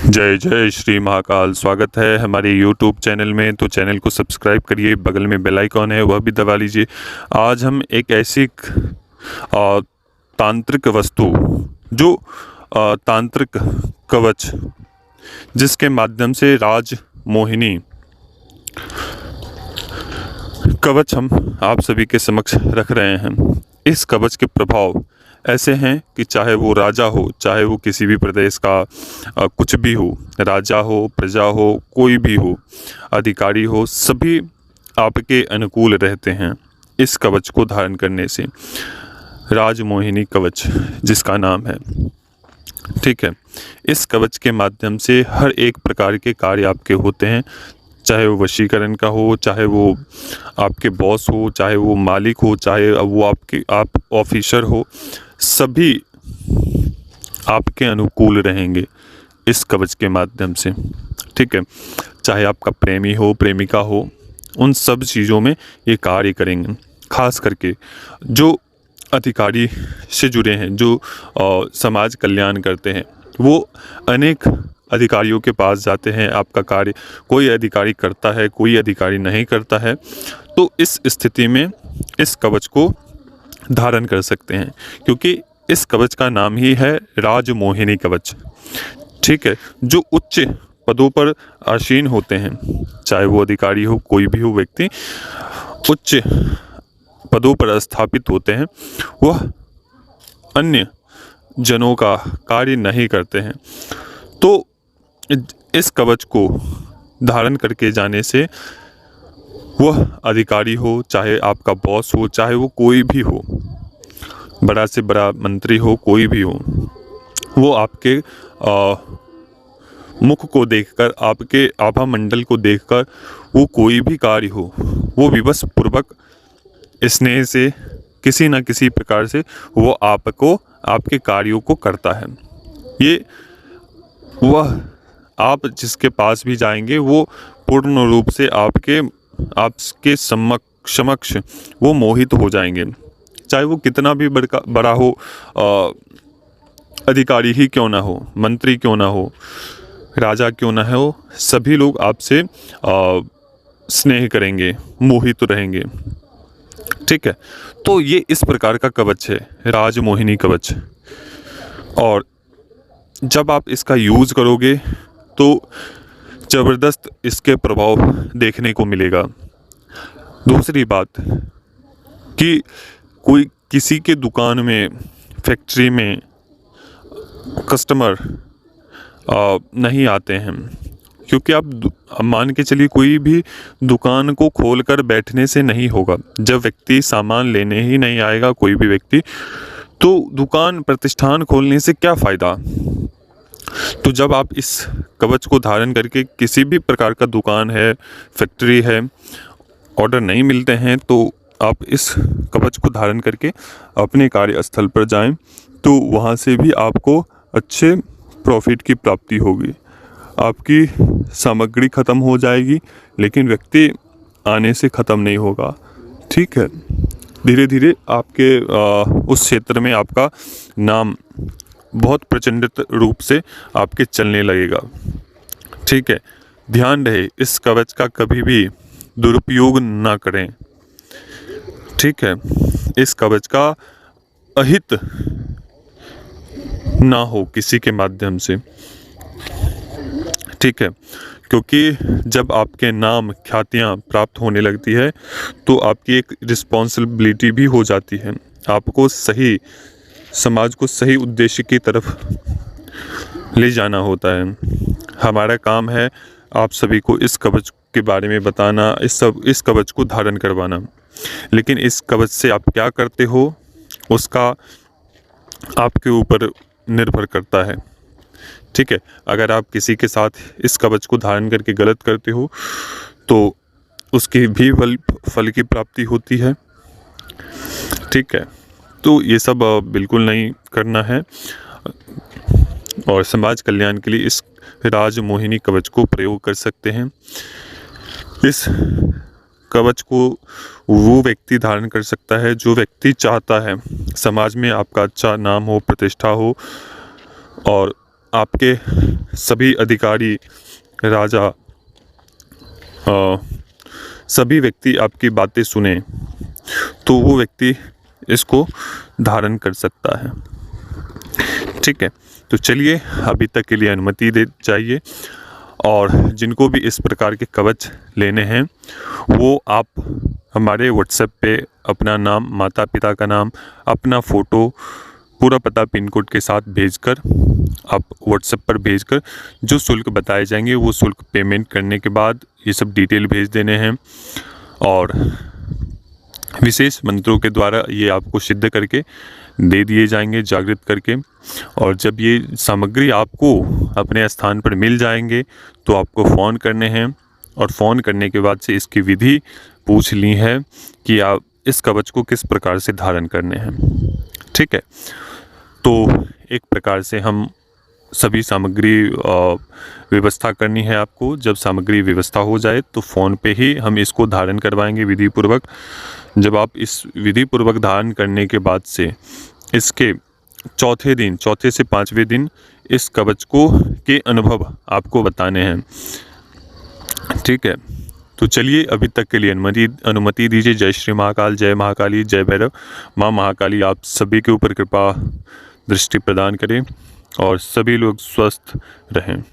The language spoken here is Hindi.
जय जय श्री महाकाल। स्वागत है हमारे YouTube चैनल में। तो चैनल को सब्सक्राइब करिए, बगल में बेल आइकॉन है वह भी दबा लीजिए। आज हम एक ऐसी तांत्रिक वस्तु जो तांत्रिक कवच जिसके माध्यम से राज मोहिनी कवच हम आप सभी के समक्ष रख रहे हैं। इस कवच के प्रभाव ऐसे हैं कि चाहे वो राजा हो, चाहे वो किसी भी प्रदेश का कुछ भी हो, राजा हो, प्रजा हो, कोई भी हो, अधिकारी हो, सभी आपके अनुकूल रहते हैं इस कवच को धारण करने से। राजमोहिनी कवच जिसका नाम है, ठीक है। इस कवच के माध्यम से हर एक प्रकार के कार्य आपके होते हैं, चाहे वो वशीकरण का हो, चाहे वो आपके बॉस हो, चाहे वो मालिक हो, चाहे वो आप ऑफिसर हो, सभी आपके अनुकूल रहेंगे इस कवच के माध्यम से, ठीक है। चाहे आपका प्रेमी हो, प्रेमिका हो, उन सब चीज़ों में ये कार्य करेंगे। खास करके जो अधिकारी से जुड़े हैं, जो समाज कल्याण करते हैं, वो अनेक अधिकारियों के पास जाते हैं। आपका कार्य कोई अधिकारी करता है, कोई अधिकारी नहीं करता है, तो इस स्थिति में इस कवच को धारण कर सकते हैं, क्योंकि इस कवच का नाम ही है राजमोहिनी कवच, ठीक है। जो उच्च पदों पर आसीन होते हैं, चाहे वो अधिकारी हो, कोई भी हो व्यक्ति, उच्च पदों पर स्थापित होते हैं, वह अन्य जनों का कार्य नहीं करते हैं। तो इस कवच को धारण करके जाने से वह अधिकारी हो, चाहे आपका बॉस हो, चाहे वो कोई भी हो, बड़ा से बड़ा मंत्री हो, कोई भी हो, वो आपके मुख को देखकर, आपके आभा मंडल को देखकर, वो कोई भी कार्य हो, वो विवश पूर्वक स्नेह से किसी न किसी प्रकार से वो आपको, आपके कार्यों को करता है। ये वह आप जिसके पास भी जाएंगे वो पूर्ण रूप से आपके समक्ष वो मोहित हो जाएंगे, चाहे वो कितना भी बड़ा हो, अधिकारी ही क्यों ना हो, मंत्री क्यों ना हो, राजा क्यों ना हो, सभी लोग आपसे स्नेह करेंगे, मोहित रहेंगे, ठीक है। तो ये इस प्रकार का कवच है राजमोहिनी कवच। और जब आप इसका यूज़ करोगे तो ज़बरदस्त इसके प्रभाव देखने को मिलेगा। दूसरी बात कि कोई किसी के दुकान में, फैक्ट्री में कस्टमर नहीं आते हैं, क्योंकि आप मान के चलिए कोई भी दुकान को खोलकर बैठने से नहीं होगा। जब व्यक्ति सामान लेने ही नहीं आएगा, कोई भी व्यक्ति, तो दुकान प्रतिष्ठान खोलने से क्या फ़ायदा। तो जब आप इस कवच को धारण करके किसी भी प्रकार का दुकान है, फैक्ट्री है, ऑर्डर नहीं मिलते हैं, तो आप इस कवच को धारण करके अपने कार्यस्थल पर जाएं, तो वहाँ से भी आपको अच्छे प्रॉफिट की प्राप्ति होगी। आपकी सामग्री ख़त्म हो जाएगी, लेकिन व्यक्ति आने से ख़त्म नहीं होगा, ठीक है। धीरे धीरे आपके उस क्षेत्र में आपका नाम बहुत प्रचंडित रूप से आपके चलने लगेगा, ठीक है। ध्यान रहे, इस कवच का कभी भी दुरुपयोग ना करें, ठीक है। इस कवच का अहित ना हो किसी के माध्यम से, ठीक है। क्योंकि जब आपके नाम ख्यातियाँ प्राप्त होने लगती है, तो आपकी एक रिस्पॉन्सिबिलिटी भी हो जाती है। आपको सही समाज को सही उद्देश्य की तरफ ले जाना होता है। हमारा काम है आप सभी को इस कवच के बारे में बताना, इस कवच को धारण करवाना। लेकिन इस कवच से आप क्या करते हो, उसका आपके ऊपर निर्भर करता है, ठीक है। अगर आप किसी के साथ इस कवच को धारण करके गलत करते हो, तो उसकी भी फल की प्राप्ति होती है, ठीक है। तो ये सब बिल्कुल नहीं करना है, और समाज कल्याण के लिए इस राजमोहिनी कवच को प्रयोग कर सकते हैं। इस कवच को वो व्यक्ति धारण कर सकता है जो व्यक्ति चाहता है समाज में आपका अच्छा नाम हो, प्रतिष्ठा हो, और आपके सभी अधिकारी, राजा, सभी व्यक्ति आपकी बातें सुने तो वो व्यक्ति इसको धारण कर सकता है। ठीक है, तो चलिए अभी तक के लिए अनुमति दे चाहिए। और जिनको भी इस प्रकार के कवच लेने हैं वो आप हमारे व्हाट्सएप पे अपना नाम, माता पिता का नाम, अपना फ़ोटो, पूरा पता, पिन कोड के साथ भेजकर, आप व्हाट्सएप पर भेजकर जो शुल्क बताए जाएंगे वो शुल्क पेमेंट करने के बाद ये सब डिटेल भेज देने हैं। और विशेष मंत्रों के द्वारा ये आपको सिद्ध करके दे दिए जाएंगे, जागृत करके। और जब ये सामग्री आपको अपने स्थान पर मिल जाएंगे तो आपको फ़ोन करने हैं, और फ़ोन करने के बाद से इसकी विधि पूछ ली है कि आप इस कवच को किस प्रकार से धारण करने हैं। ठीक है, तो एक प्रकार से हम सभी सामग्री व्यवस्था करनी है आपको। जब सामग्री व्यवस्था हो जाए तो फ़ोन पे ही हम इसको धारण करवाएंगे विधि पूर्वक। जब आप इस विधि पूर्वक धारण करने के बाद से इसके चौथे से 5वें दिन इस कवच को के अनुभव आपको बताने हैं। ठीक है, तो चलिए अभी तक के लिए अनुमति दीजिए। जय श्री महाकाल, जय महाकाली, जय भैरव। माँ महाकाली आप सभी के ऊपर कृपा दृष्टि प्रदान करें और सभी लोग स्वस्थ रहें।